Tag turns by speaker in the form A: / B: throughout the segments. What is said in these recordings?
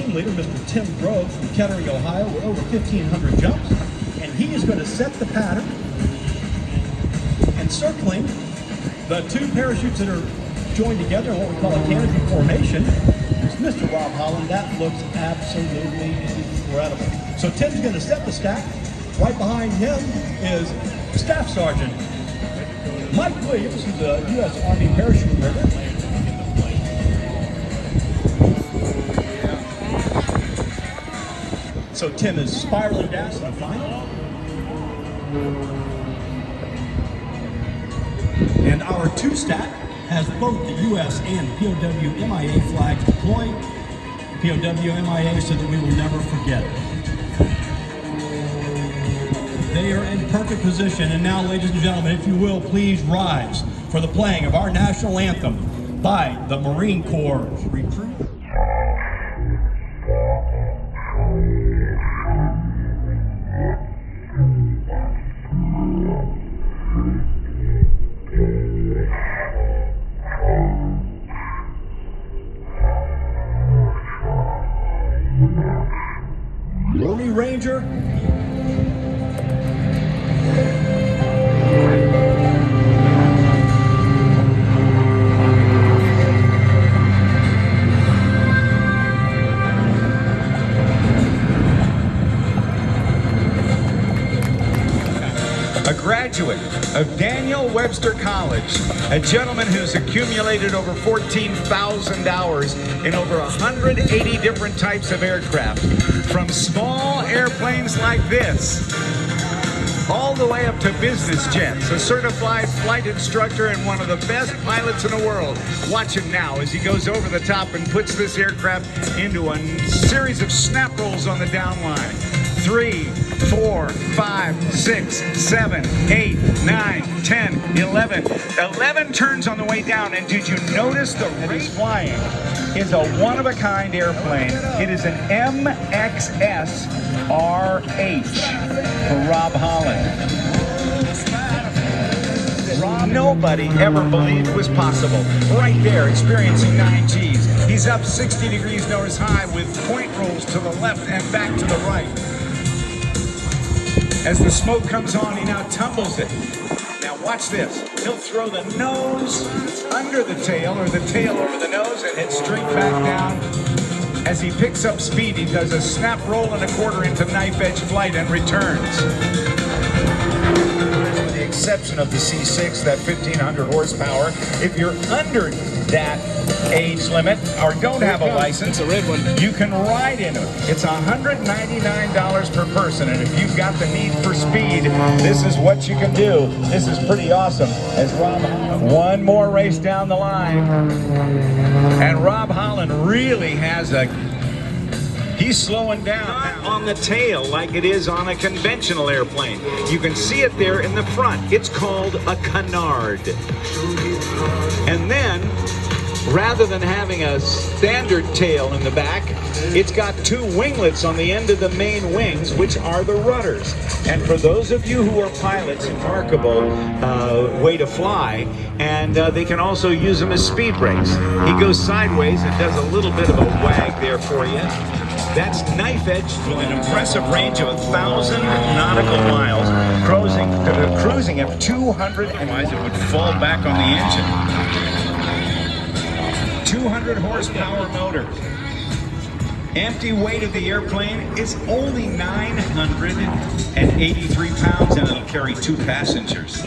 A: team leader, Mr. Tim Grove from Kettering, Ohio, with over 1,500 jumps. And he is going to set the pattern. Encircling the two parachutes that are joined together in what we call a canopy formation is Mr. Rob Holland. That looks absolutely incredible. So Tim's going to set the stack. Right behind him is Staff Sergeant Mike Williams, who's a U.S. Army parachute rigger. So Tim is spiraling down to the final. And our two-stack has both the U.S. and POW MIA flags deployed. POW MIA so that we will never forget it. They are in perfect position. And now, ladies and gentlemen, if you will, please rise for the playing of our national anthem by the Marine Corps recruit. Army Ranger.
B: A graduate of Daniel Webster College, a gentleman who's accumulated over 14,000 hours in over 180 different types of aircraft, from small airplanes like this, all the way up to business jets, a certified flight instructor and one of the best pilots in the world. Watch him now as he goes over the top and puts this aircraft into a series of snap rolls on the down line. 3, 4, 5, 6, 7, 8, 9, 10, 11. 11 turns on the way down, and did you notice the race flying is a one-of-a-kind airplane. It is an MCAS RH for Rob Holland. Nobody ever believed was possible. Right there, experiencing 9 Gs. He's up 60 degrees nose high with point rolls to the left and back to the right. As the smoke comes on, he now tumbles it. Now watch this. He'll throw the nose under the tail, or the tail over the nose, and hit straight back down. As he picks up speed, he does a snap roll and a quarter into knife edge flight and returns. With the exception of the C6, that 1,500 horsepower, if you're under that age limit or don't have a license,
C: a red one,
B: you can ride in it. It's $199 per person, and if you've got the need for speed, this is what you can do. This is pretty awesome. As Rob Holland, one more race down the line, and Rob Holland really has he's slowing down on the tail like it is on a conventional airplane. You can see it there in the front. It's called a canard. And then, rather than having a standard tail in the back, it's got 2 winglets on the end of the main wings, which are the rudders. And for those of you who are pilots, remarkable way to fly, and they can also use them as speed brakes. He goes sideways and does a little bit of a wag there for you. That's knife edge with an impressive range of 1,000 nautical miles, cruising at 200, otherwise it would fall back on the engine. 200 horsepower motor. Empty weight of the airplane is only 983 pounds, and it'll carry 2 passengers.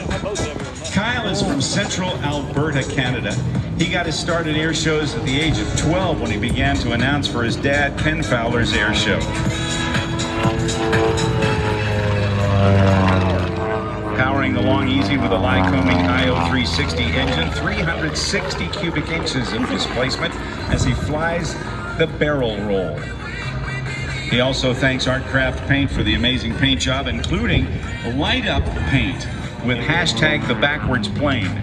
B: Kyle is from central Alberta, Canada. He got his start at air shows at the age of 12 when he began to announce for his dad Ken Fowler's air show. Powering along easy with a Lycoming IO360 engine, 360 cubic inches of displacement as he flies the barrel roll. He also thanks Artcraft Paint for the amazing paint job, including light up paint with hashtag the backwards plane.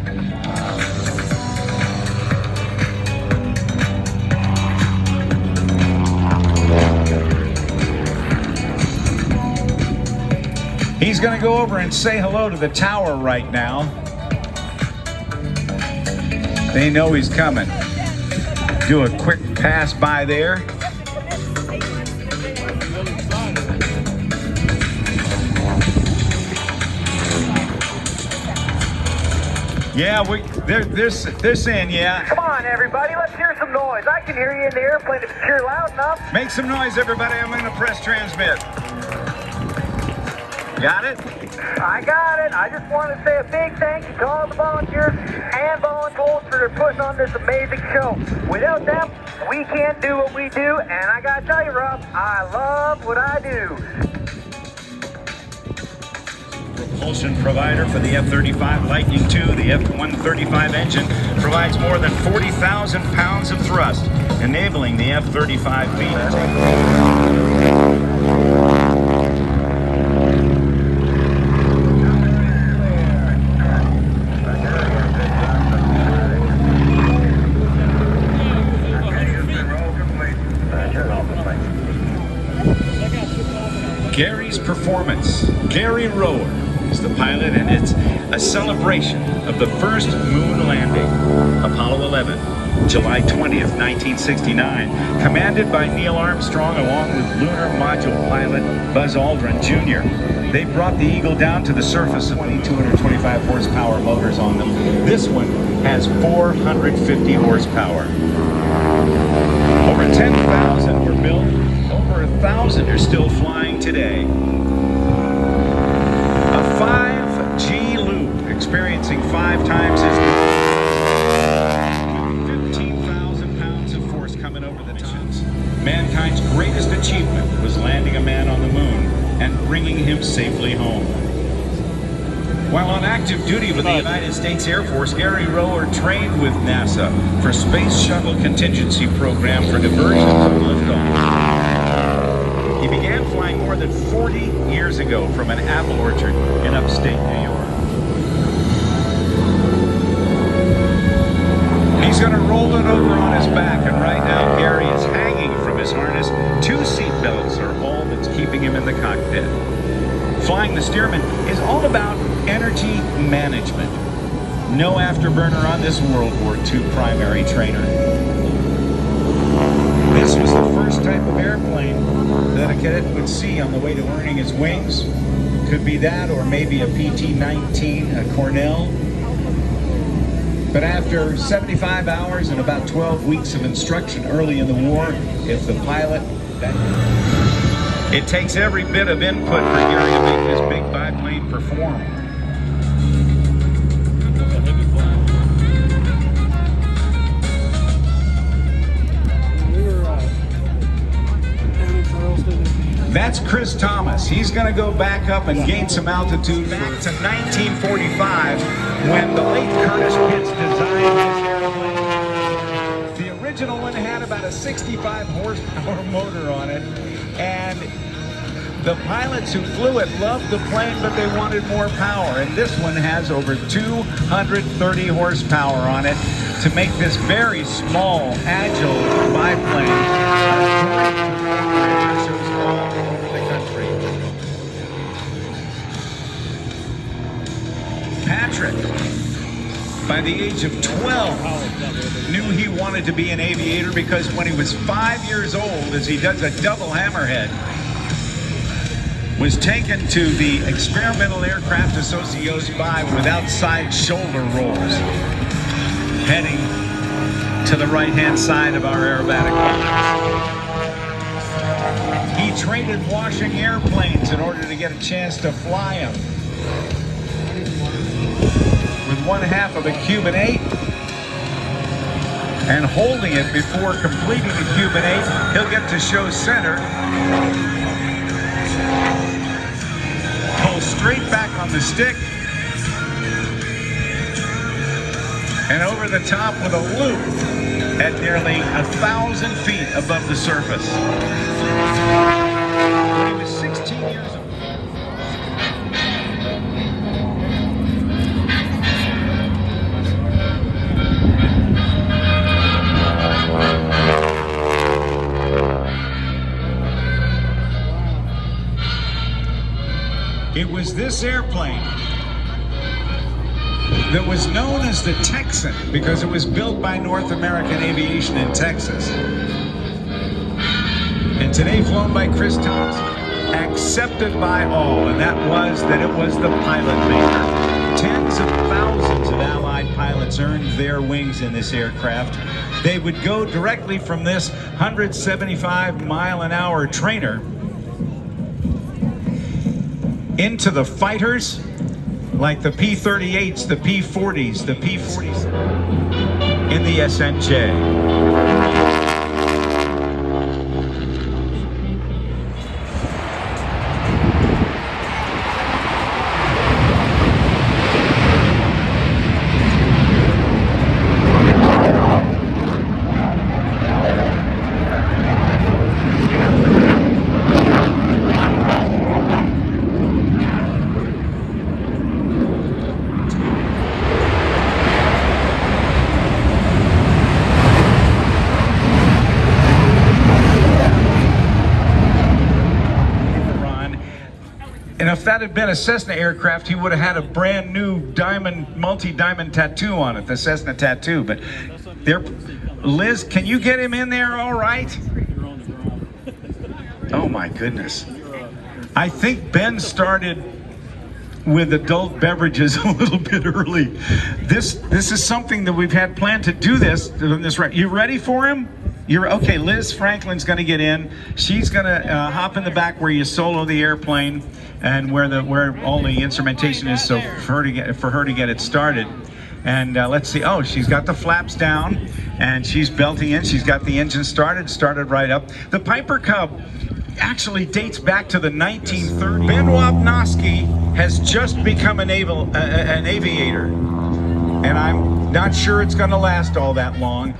B: He's going to go over and say hello to the tower right now. They know he's coming. Do a quick pass by there. Yeah, they're saying yeah.
C: Come on, everybody, let's hear some noise. I can hear you in the airplane if you're loud enough.
B: Make some noise, everybody. I'm going to press transmit. Got it?
C: I got it. I just want to say a big thank you to all the volunteers and volunteers for their push on this amazing show. Without them, we can't do what we do, and I got to tell you, Rob, I love what I do.
B: Propulsion provider for the F-35 Lightning II, the F-135 engine provides more than 40,000 pounds of thrust, enabling the F-35B to take. Gary's performance. Gary Rower is the pilot, and it's a celebration of the first moon landing. Apollo 11, July 20th, 1969, commanded by Neil Armstrong along with lunar module pilot Buzz Aldrin Jr. They brought the Eagle down to the surface with 225 horsepower motors on them. This one has 450 horsepower. Over 10,000 were built. Over 1,000 are still flying today. A 5G loop experiencing 5 times as much. 15,000 pounds of force coming over the tons. Mankind's greatest achievement was landing a man on the moon and bringing him safely home. While on active duty with the United States Air Force, Gary Rower trained with NASA for Space Shuttle Contingency Program for diversion and liftoff. He began flying more than 40 years ago from an apple orchard in upstate New York. He's going to roll it over on his back, and right now Gary is hanging from his harness. 2 seat belts are all that's keeping him in the cockpit. Flying the Stearman is all about energy management. No afterburner on this World War II primary trainer. This was the first type of airplane that a cadet would see on the way to earning his wings. Could be that, or maybe a PT-19, a Cornell. But after 75 hours and about 12 weeks of instruction early in the war, if the pilot... It takes every bit of input for Gary to make this big biplane perform. That's Chris Thomas. He's going to go back up and gain some altitude back to 1945 when the late Curtis Pitts designed this airplane. The original one had about a 65 horsepower motor on it, and the pilots who flew it loved the plane, but they wanted more power. And this one has over 230 horsepower on it to make this very small, agile biplane shows all over the country. Patrick, by the age of 12, knew he wanted to be an aviator because when he was 5 years old, as he does a double hammerhead, was taken to the Experimental Aircraft Associates by without side shoulder rolls, heading to the right-hand side of our aerobatic box. He traded washing airplanes in order to get a chance to fly them. With 1/2 of a Cuban 8 and holding it before completing the Cuban 8, he'll get to show center. Pull straight back on the stick and over the top with a loop at nearly 1,000 feet above the surface. When he was 16 years old. It was this airplane that was known as the Texan because it was built by North American Aviation in Texas. And today flown by Chris Thomas. accepted by all, and that was that it was the pilot maker. Tens of thousands of Allied pilots earned their wings in this aircraft. They would go directly from this 175-mile-an-hour trainer into the fighters like the P-38s, the P-40s, the P-40s in the SNJ. And if that had been a Cessna aircraft, he would have had a brand new diamond, multi-diamond tattoo on it, the Cessna tattoo. But there, Liz, can you get him in there all right? Oh my goodness. I think Ben started with adult beverages a little bit early. This is something that we've had planned to do this. You ready for him? You're okay. Liz Franklin's going to get in. She's going to hop in the back where you solo the airplane and where all the instrumentation is, so for her to get it started. And let's see. Oh, she's got the flaps down and she's belting in. She's got the engine started right up. The Piper Cub actually dates back to the 1930s. Ben Wapnowski has just become an aviator, and I'm not sure it's going to last all that long.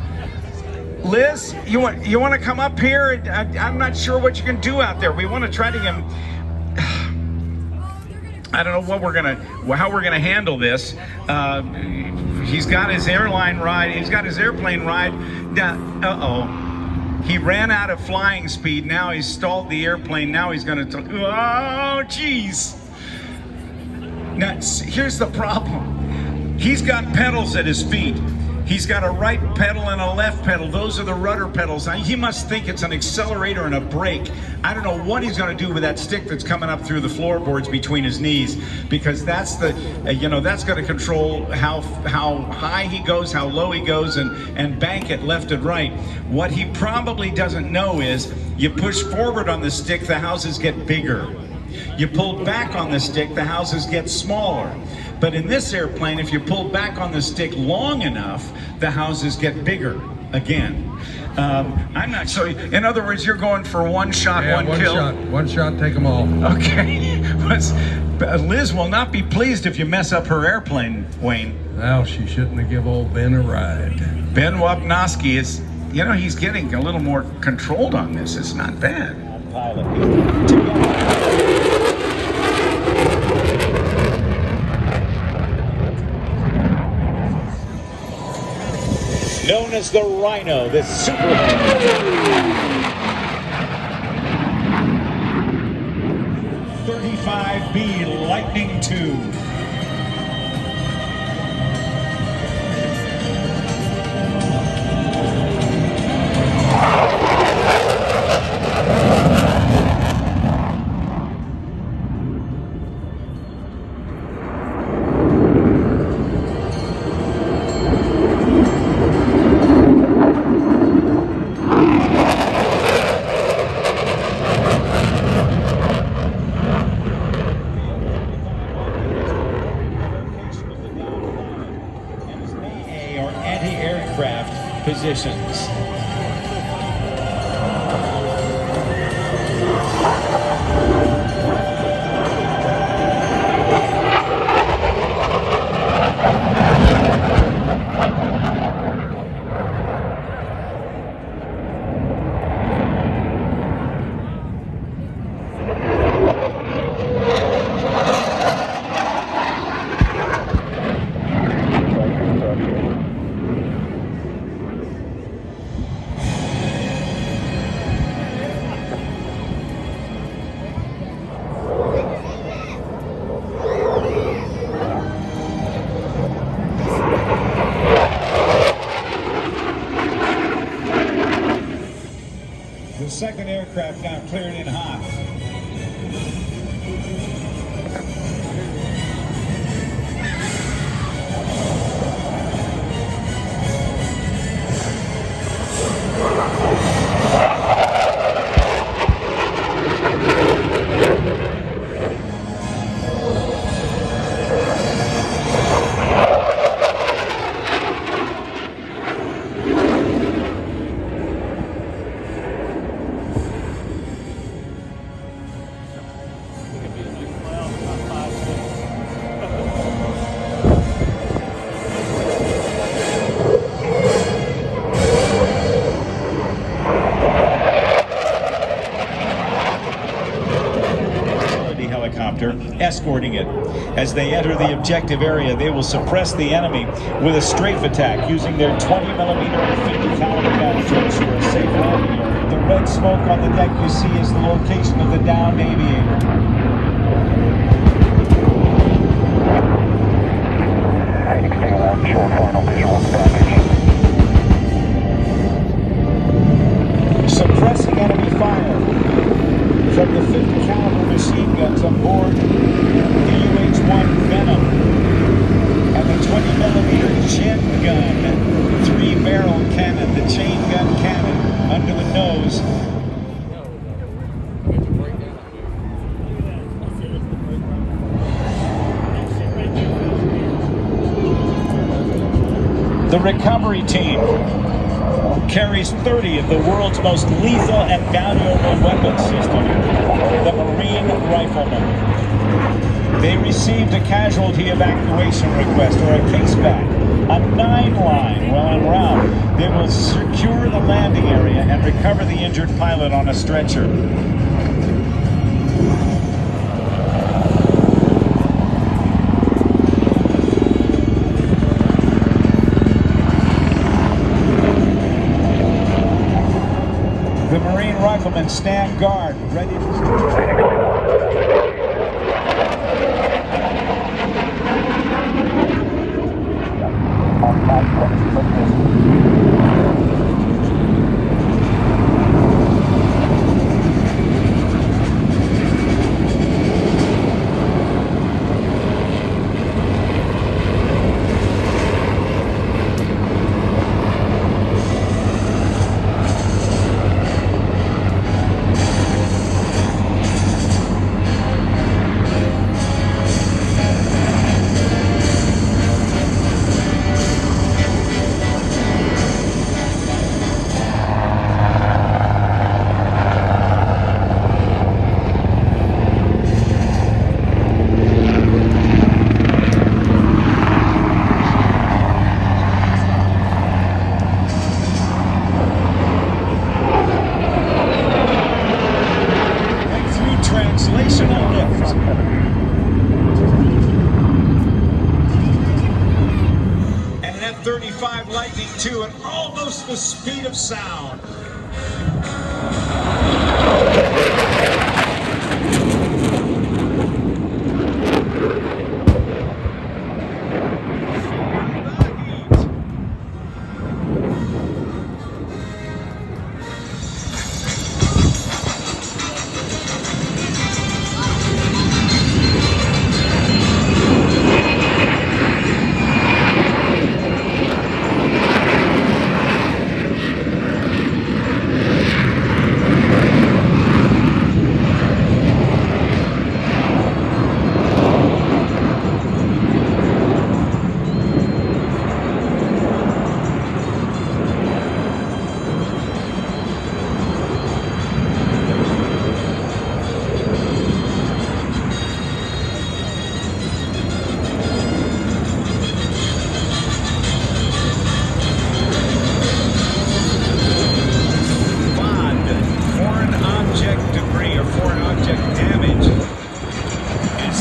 B: Liz, you want to come up here? I'm not sure what you can do out there. We want to try to get him. I don't know how we're gonna handle this. He's got his airline ride. He's got his airplane ride. He ran out of flying speed. Now he's stalled the airplane. Now he's gonna. Oh, geez. Now here's the problem. He's got pedals at his feet. He's got a right pedal and a left pedal. Those are the rudder pedals. Now, he must think it's an accelerator and a brake. I don't know what he's going to do with that stick that's coming up through the floorboards between his knees, because that's the, that's going to control how high he goes, how low he goes, and bank it left and right. What he probably doesn't know is you push forward on the stick, the houses get bigger. You pull back on the stick, the houses get smaller. But in this airplane, if you pull back on the stick long enough, the houses get bigger again. I'm not sure. In other words, you're going for one shot, one kill.
D: One shot, take them all.
B: Okay. Liz will not be pleased if you mess up her airplane, Wayne.
D: Well, she shouldn't have give old Ben a ride.
B: Ben Wapnowski is, he's getting a little more controlled on this. It's not bad.
E: Known as the Rhino, the super
B: 35B Lightning II.
E: anti-aircraft positions. The second aircraft now cleared in hot. helicopter escorting it. As they enter the objective area, they will suppress the enemy with a strafe attack using their 20mm and 50 caliber guns to ensure a safe landing area. The red smoke on the deck you see is the location of the downed aviator. Suppressing enemy fire from the 50 caliber machine guns on board the UH-1 Venom and the 20mm chin gun, 3-barrel cannon, the chain gun cannon under the nose. The recovery team carries 30 of the world's most lethal and valuable weapon system, the Marine Riflemen. They received a casualty evacuation request or a caseback, a 9-line while en route. They will secure the landing area and recover the injured pilot on a stretcher. The Marine Riflemen stand guard, ready to... Translational lift. And an F-35 Lightning II at almost the speed of sound.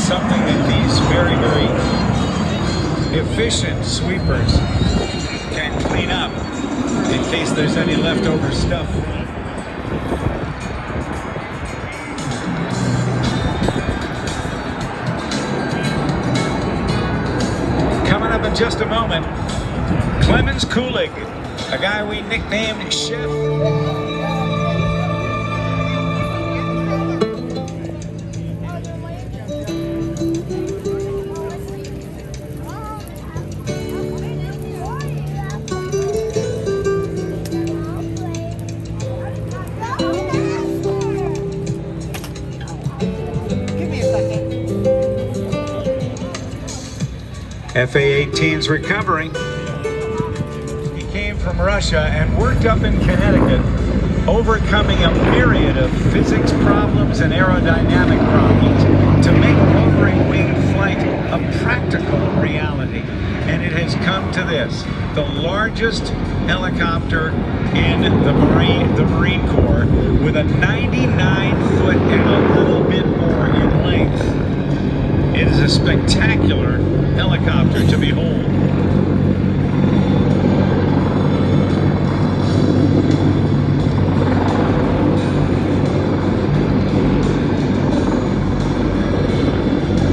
E: Something that these very, very efficient sweepers can clean up in case there's any leftover stuff. Coming up in just a moment, Clemens Kulig, a guy we nicknamed Chef. FA-18's recovering. He came from Russia and worked up in Connecticut, overcoming a myriad of physics problems and aerodynamic problems to make lowering wing flight a practical reality. And it has come to this, the largest helicopter in the Marine Corps with a 99 foot and a little bit more in length. a spectacular helicopter to behold.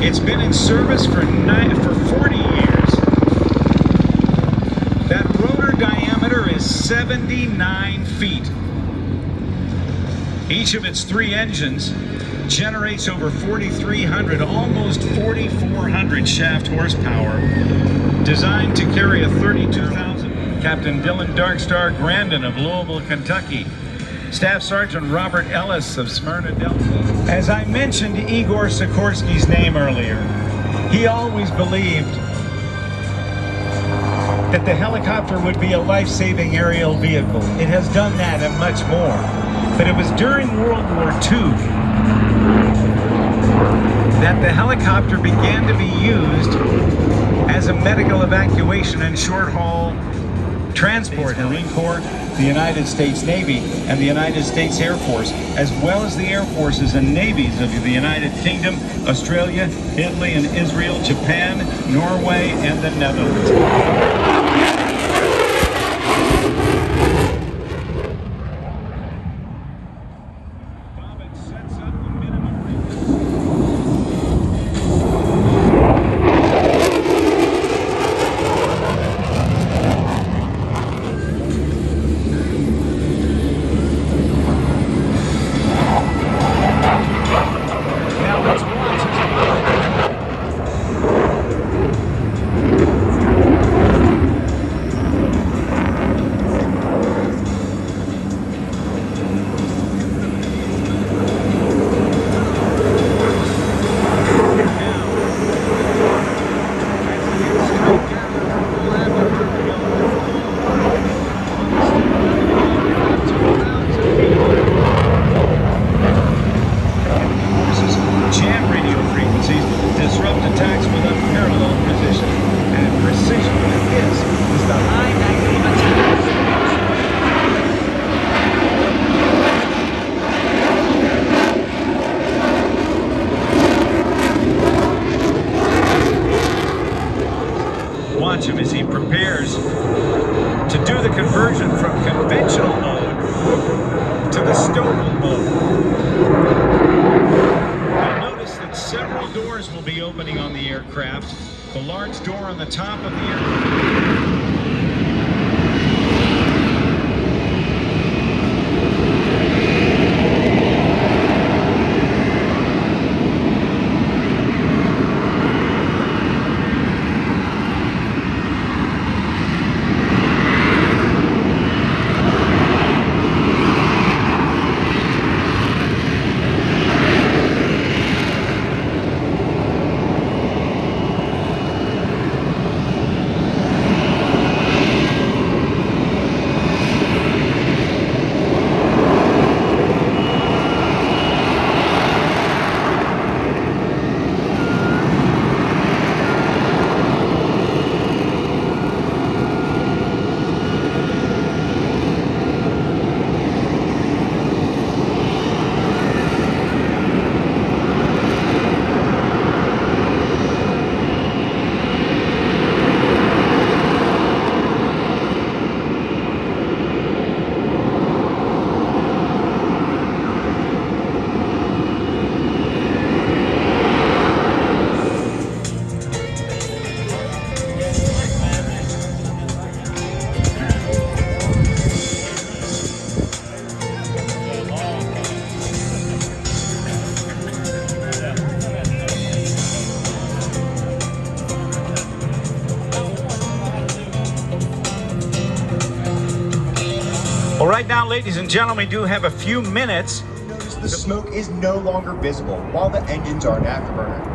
E: It's been in service for 40 years. That rotor diameter is 79 feet. Each of its 3 engines generates over 4,300, almost 4,400 shaft horsepower, designed to carry a 32,000. Captain Dylan Darkstar Grandin of Louisville, Kentucky. Staff Sergeant Robert Ellis of Smyrna, Delta. As I mentioned Igor Sikorsky's name earlier, he always believed that the helicopter would be a life-saving aerial vehicle. It has done that and much more. But it was during World War II that the helicopter began to be used as a medical evacuation and short-haul transport. Marine Corps, the United States Navy, and the United States Air Force, as well as the air forces and navies of the United Kingdom, Australia, Italy and Israel, Japan, Norway, and the Netherlands. Watch him as he prepares to do the conversion from conventional mode to the stoval mode. You'll notice that several doors will be opening on the aircraft. The large door on the top of the aircraft. Well, right now, ladies and gentlemen, we do have a few minutes.
F: Notice the smoke is no longer visible while the engines are in afterburner.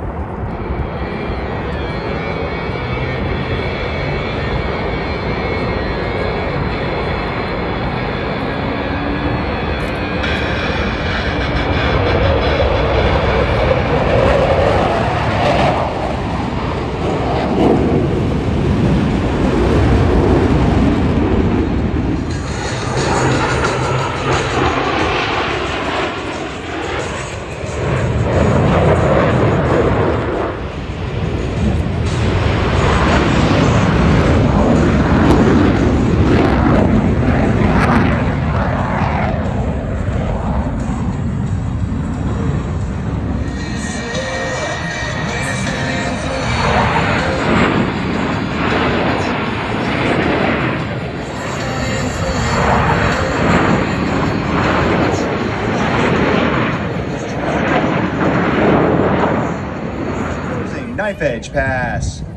F: Knife edge pass.